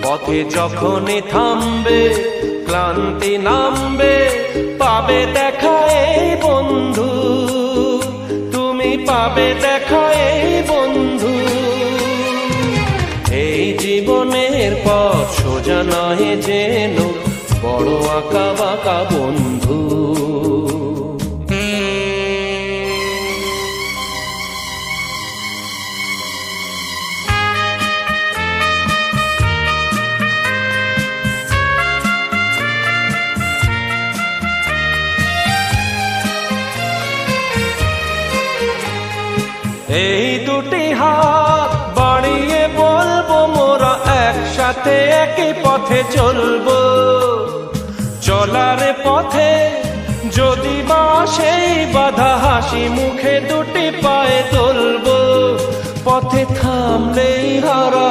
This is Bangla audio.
পথে যখনই থামবে, ক্লান্তি নামবে, পাবে দেখা এই বন্ধু, তুমি পাবে দেখা এই বন্ধু। এই জীবনের পথ সোজা নয় যেন, বড় আঁকা বাঁকা বন্ধু। এই দুটি হাত বাড়িয়ে বলবো, মোরা একসাথে একই পথে চলবো। চলার পথে যদি বা সেই বাধা, হাসি মুখে দুটি পায়ে তুলবো। পথে থামলেই হারা